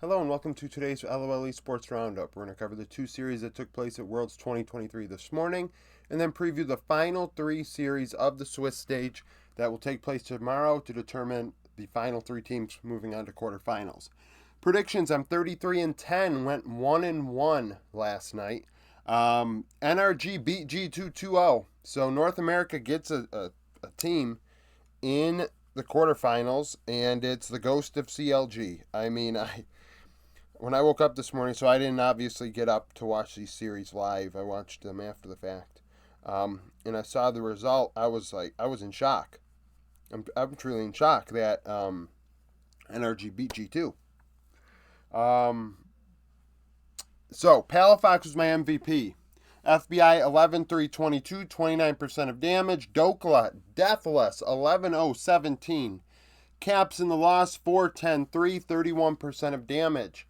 Hello and welcome to today's LOL Esports Roundup. We're going to cover the two series that took place at Worlds 2023 this morning, and then preview the final three series of the Swiss stage that will take place tomorrow to determine the final three teams moving on to quarterfinals. Predictions: I'm 33-10, went 1-1 last night. NRG beat G2 2-0, so North America gets a team in the quarterfinals, and it's the ghost of CLG. When I woke up this morning, so I didn't obviously get up to watch these series live. I watched them after the fact. And I saw the result. I was in shock. I'm truly in shock that NRG beat G2. So, Palafox was my MVP. FBI 11-3-22, 29% of damage. Dokla, Deathless, 11-0-17. Caps in the loss, 4-10-3, 31% of damage.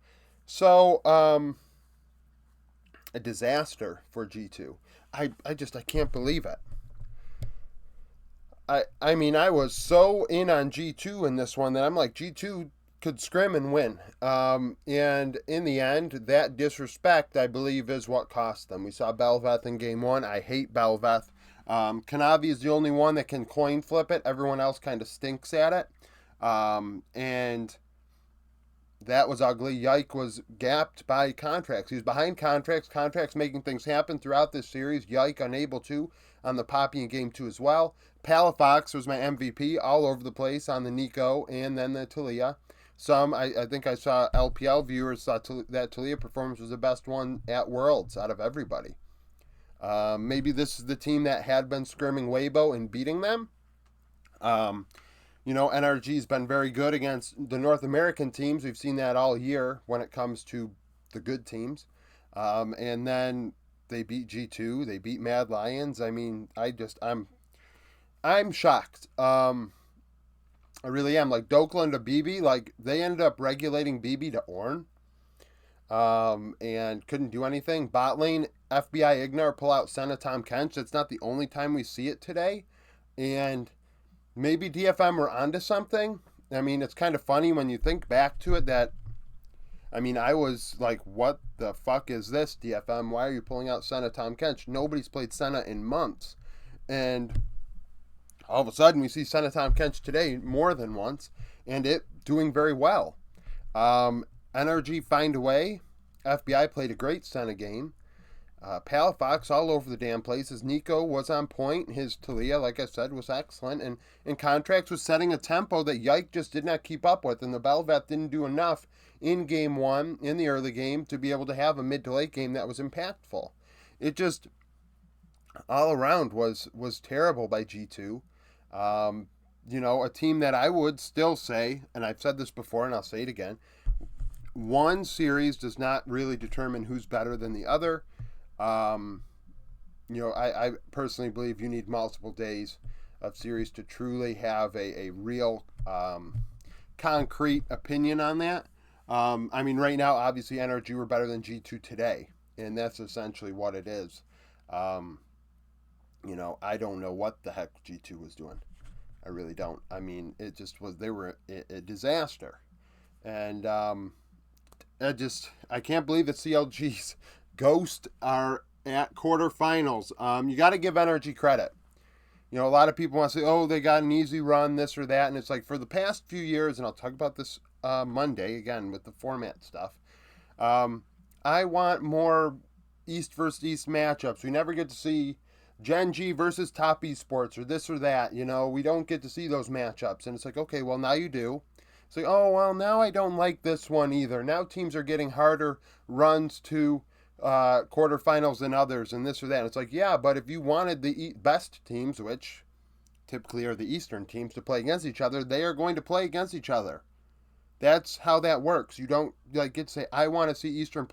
So, a disaster for G2. I can't believe it. I was so in on G2 in this one that I'm like, G2 could scrim and win. And in the end, that disrespect, I believe, is what cost them. We saw Belveth in game one. I hate Belveth. Kanavi is the only one that can coin flip it. Everyone else kind of stinks at it. And that was ugly. Yike was gapped by contracts. He was behind contracts. Contracts making things happen throughout this series. Yike unable to on the Poppy in game two as well. Palafox was my MVP all over the place on the Nico and then the Talia. I think I saw LPL viewers thought that Talia performance was the best one at Worlds out of everybody. Maybe this is the team that had been scrimming Weibo and beating them. NRG's been very good against the North American teams. We've seen that all year when it comes to the good teams. And then they beat G2. They beat Mad Lions. I'm shocked. I really am. Like, Dokla to BB, like, they ended up regulating BB to Ornn. And couldn't do anything. Bot lane, FBI Ignar pull out Senna Tom Kench. That's not the only time we see it today. And maybe DFM were onto something. It's kind of funny when you think back to it that, I was like, what the fuck is this, DFM? Why are you pulling out Senna Tom Kench? Nobody's played Senna in months. And all of a sudden, we see Senna Tom Kench today more than once, and it doing very well. NRG find a way. FBI played a great Senna game. Palafox all over the damn places. Nico was on point. His Talia, like I said, was excellent. And Contracts was setting a tempo that Yike just did not keep up with. And the Belveth didn't do enough in game one, in the early game, to be able to have a mid to late game that was impactful. It just, all around, was terrible by G2. A team that I would still say, and I've said this before and I'll say it again, one series does not really determine who's better than the other. I personally believe you need multiple days of series to truly have a real concrete opinion on that. Right now, obviously, NRG were better than G2 today, and that's essentially what it is. I don't know what the heck G2 was doing. I really don't. It just was, they were a disaster. And I can't believe that CLG's Ghost are at quarterfinals. You got to give NRG credit. A lot of people want to say, oh, they got an easy run, this or that. And it's like, for the past few years, and I'll talk about this Monday, again, with the format stuff, I want more East versus East matchups. We never get to see Gen G versus Top Esports or this or that. We don't get to see those matchups. And it's like, okay, well, now you do. It's like, oh, well, now I don't like this one either. Now teams are getting harder runs to quarterfinals than others and this or that. And it's like, yeah, but if you wanted the best teams, which typically are the Eastern teams, to play against each other, they are going to play against each other. That's how that works. You don't get to say, I want to see Eastern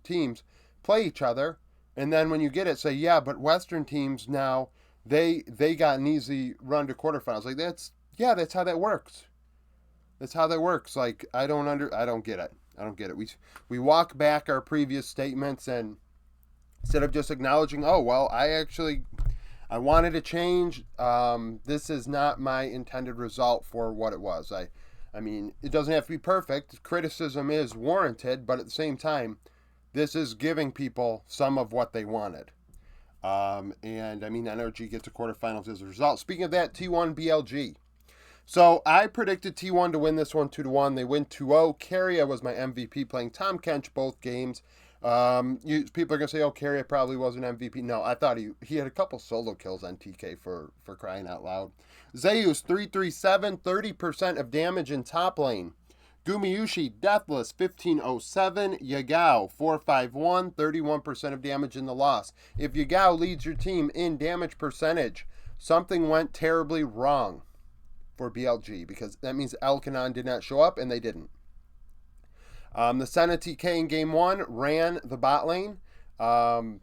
teams play each other, and then when you get it, say, yeah, but Western teams now, they got an easy run to quarterfinals. Like, that's how that works. That's how that works. Like, I don't get it. I don't get it. We walk back our previous statements, and instead of just acknowledging, oh, well, I wanted to change. This is not my intended result for what it was. I mean, it doesn't have to be perfect. Criticism is warranted, but at the same time, this is giving people some of what they wanted. And I mean, NRG gets to quarterfinals as a result. Speaking of that, T1 BLG. So I predicted T1 to win this one 2-1. They win 2-0. Carrier was my MVP, playing Tom Kench both games. People are gonna say, "Oh, Carrier probably wasn't MVP." No, I thought he had a couple solo kills on TK for crying out loud. Zeus 337, 30% of damage in top lane. Gumayushi Deathless 1507, Yagao 451, 31% of damage in the loss. If Yagao leads your team in damage percentage, something went terribly wrong for BLG, because that means Elkanon did not show up, and they didn't. The Senna TK in game 1 ran the bot lane.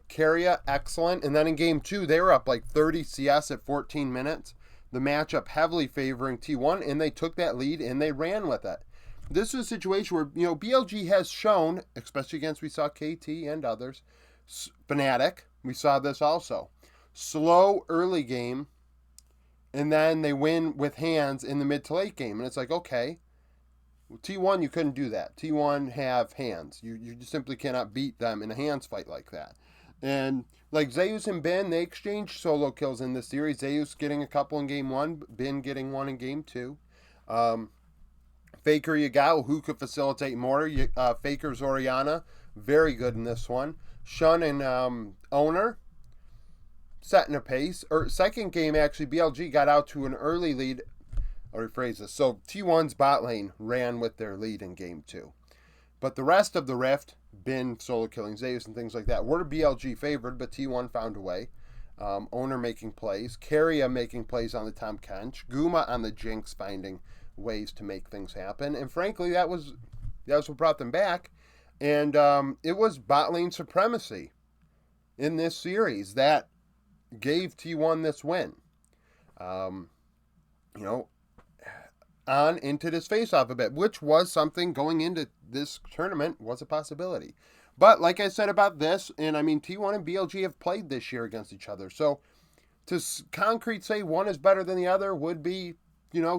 Carrier, excellent. And then in game 2, they were up like 30 CS at 14 minutes. The matchup heavily favoring T1, and they took that lead and they ran with it. This is a situation where, BLG has shown, especially against, we saw KT and others, Fnatic, we saw this also. Slow early game, and then they win with hands in the mid to late game. And it's like, okay, T1, you couldn't do that. T1 have hands. You just simply cannot beat them in a hands fight like that. And like Zeus and Ben, they exchanged solo kills in this series. Zeus getting a couple in game 1, Ben getting one in game 2. Faker Yagao, who could facilitate more. Faker's Oriana, very good in this one. Shun and Owner, setting a pace. Second game, actually, BLG got out to an early lead. I'll rephrase this. So T1's bot lane ran with their lead in game 2. But the rest of the Rift, been solo killing Zeus and things like that, were BLG favored, but T1 found a way. Owner making plays. Carrier making plays on the Tom Kench. Guma on the Jinx finding ways to make things happen. And frankly, that was what brought them back. And it was bot lane supremacy in this series that gave T1 this win. On into this face-off a bit, which was something going into this tournament was a possibility. But like I said about this, and I mean, T1 and BLG have played this year against each other. So to concrete say one is better than the other would be,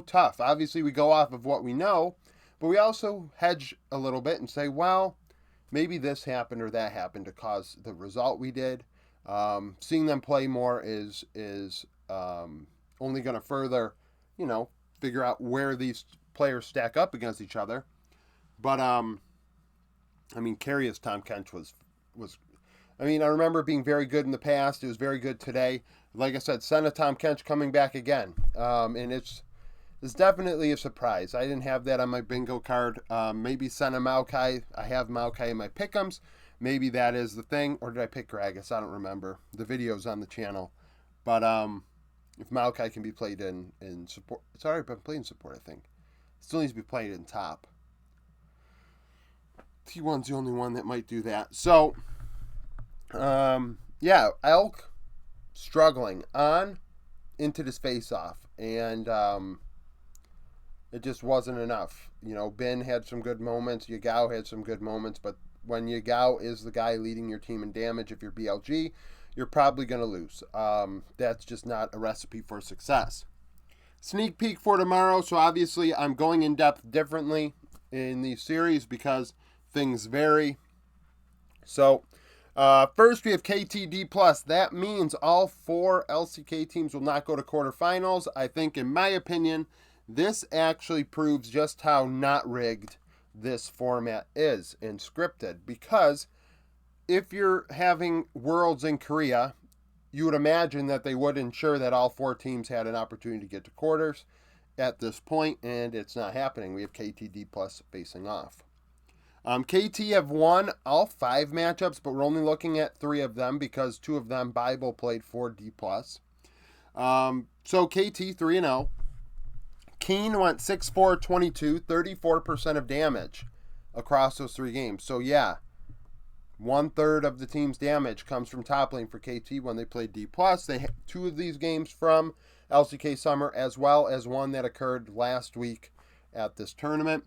tough. Obviously, we go off of what we know, but we also hedge a little bit and say, well, maybe this happened or that happened to cause the result we did. Seeing them play more is only going to further, figure out where these players stack up against each other. But Carrier's Tom Kench was I rember it being very good in the past. It was very good today. Like I said, Senna Tom Kench coming back again. And it's definitely a surprise. I didn't have that on my bingo card. Maybe Senna Maokai. I have Maokai in my pick'ems. Maybe that is the thing. Or did I pick Gragas? I don't remember. The video's on the channel. But if Maokai can be played in support, it's already been played in support, I think. It still needs to be played in top. T1's the only one that might do that. So, Elk struggling on into this face-off. And it just wasn't enough. Ben had some good moments. Yagao had some good moments. But when Yagao is the guy leading your team in damage, if you're BLG, you're probably going to lose. That's just not a recipe for success. Sneak peek for tomorrow. So obviously I'm going in depth differently in these series because things vary. So first we have KTD+. That means all 4 LCK teams will not go to quarterfinals. I think, in my opinion, this actually proves just how not rigged this format is and scripted, because if you're having Worlds in Korea, you would imagine that they would ensure that all 4 teams had an opportunity to get to quarters at this point, and it's not happening. We have KTD+ facing off. KT have won all 5 matchups, but we're only looking at 3 of them because 2 of them Bible played for D+. So KT 3-0. Keen went 6-4-22, 34% of damage across those 3 games. So yeah, 1/3 of the team's damage comes from top lane for KT when they played D+. They had 2 of these games from LCK Summer, as well as one that occurred last week at this tournament.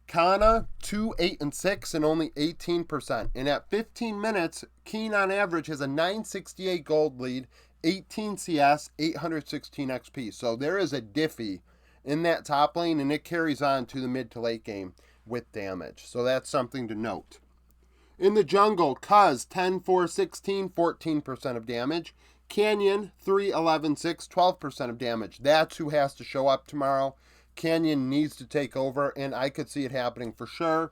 Kana 2-8-6 and only 18%. And at 15 minutes, Keen on average has a 968 gold lead, 18 CS, 816 XP. So there is a diffy in that top lane, and it carries on to the mid to late game with damage. So that's something to note. In the jungle, Cuz 10, 4, 16, 14% of damage. Canyon 3, 11, 6, 12% of damage. That's who has to show up tomorrow. Canyon needs to take over, and I could see it happening for sure.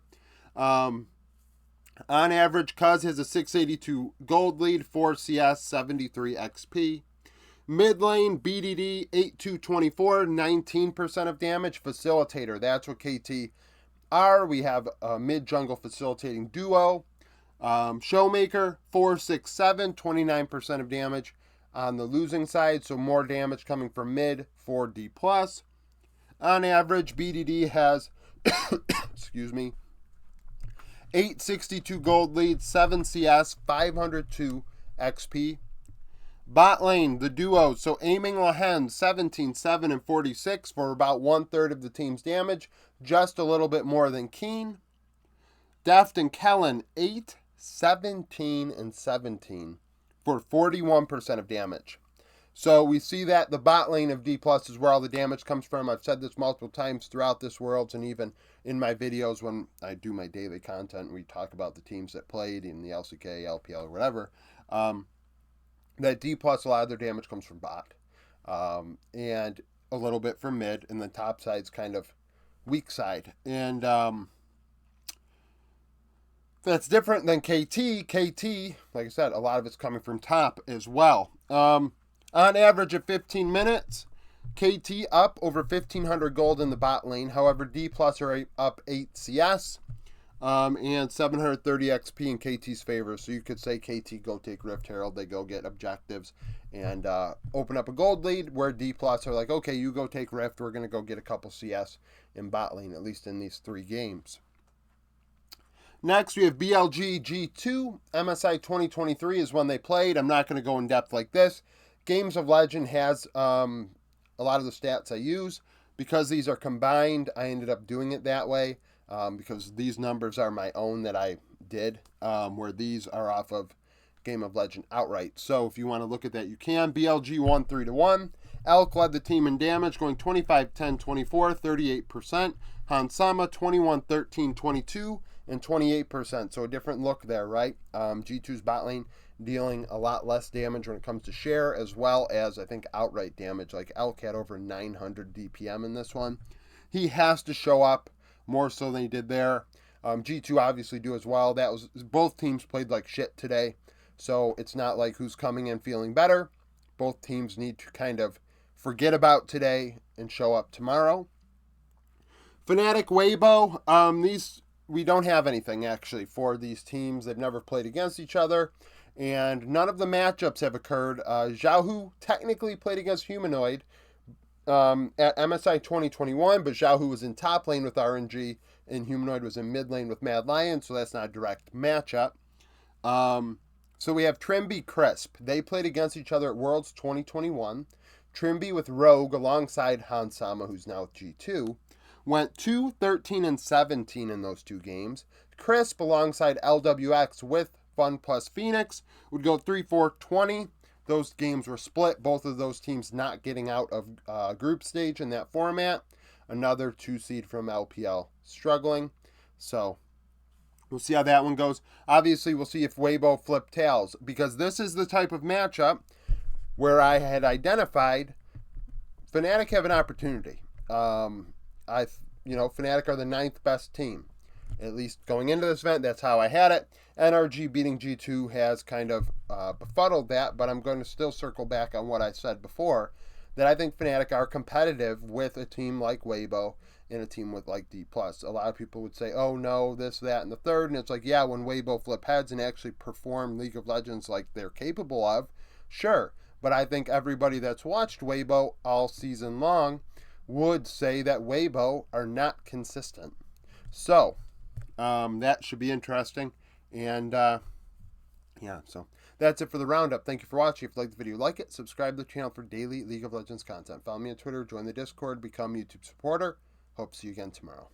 On average, Cuz has a 682 gold lead, 4 CS, 73 XP. Mid lane, BDD 8224, 19% of damage. Facilitator, that's what KT are. We have a mid jungle facilitating duo. Showmaker 467, 29% of damage on the losing side, so more damage coming from mid for D+. On average, BDD has excuse me, 862 gold lead, 7 CS, 502 XP. Bot lane, the duo, so Aiming Lehen 17, 7, and 46 for about 1/3 of the team's damage, just a little bit more than Keen. Deft and Kellen 8, 17, and 17 for 41% of damage. So we see that the bot lane of D+ is where all the damage comes from. I've said this multiple times throughout this Worlds, and even in my videos when I do my daily content, we talk about the teams that played in the LCK, LPL, or whatever. That D+, a lot of their damage comes from bot. And a little bit from mid, and the top side's kind of weak side. And that's different than KT. KT, like I said, a lot of it's coming from top as well. On average of 15 minutes, KT up over 1,500 gold in the bot lane. However, D+ are up 8 CS and 730 XP in KT's favor. So you could say KT go take Rift Herald. They go get objectives and open up a gold lead, where D+ are like, okay, you go take Rift. We're going to go get a couple CS in bot lane, at least in these 3 games. Next, we have BLG G2. MSI 2023 is when they played. I'm not going to go in depth like this. Games of Legend has a lot of the stats I use. Because these are combined, I ended up doing it that way because these numbers are my own that I did, where these are off of Game of Legend outright. So if you want to look at that, you can. BLG won 3-1. Elk led the team in damage, going 25, 10, 24, 38%. Hansama 21, 13, 22, and 28%. So a different look there, right? G2's bot lane dealing a lot less damage when it comes to share, as well as, I think, outright damage. Like Elk had over 900 DPM in this one. He has to show up more so than he did there. G2 obviously do as well. That was, both teams played like shit today, so it's not like who's coming in feeling better. Both teams need to kind of forget about today and show up tomorrow. Fnatic, Weibo, these, we don't have anything actually for these teams. They've never played against each other, and none of the matchups have occurred. Xiaohu technically played against Humanoid at MSI 2021, but Xiaohu was in top lane with RNG, and Humanoid was in mid lane with Mad Lion, so that's not a direct matchup. So we have Trimby, Crisp. They played against each other at Worlds 2021. Trimby with Rogue alongside Hansama, who's now with G2, went 2, 13, and 17 in those 2 games. Crisp alongside LWX with Fun plus Phoenix would go 3, 4, 20. Those games were split. Both of those teams not getting out of group stage in that format. Another 2 seed from LPL struggling. So we'll see how that one goes. Obviously, we'll see if Weibo flip tails, because this is the type of matchup where I had identified Fnatic have an opportunity. Fnatic are the 9th best team. At least going into this event, that's how I had it. NRG beating G2 has kind of befuddled that, but I'm going to still circle back on what I said before, that I think Fnatic are competitive with a team like Weibo and a team with like D+. A lot of people would say, oh no, this, that, and the third, and it's like, yeah, when Weibo flip heads and actually perform League of Legends like they're capable of, sure. But I think everybody that's watched Weibo all season long would say that Weibo are not consistent. So that should be interesting. And so that's it for the roundup. Thank you for watching. If you liked the video, like it. Subscribe to the channel for daily League of Legends content. Follow me on Twitter, join the Discord, become a YouTube supporter. Hope to see you again tomorrow.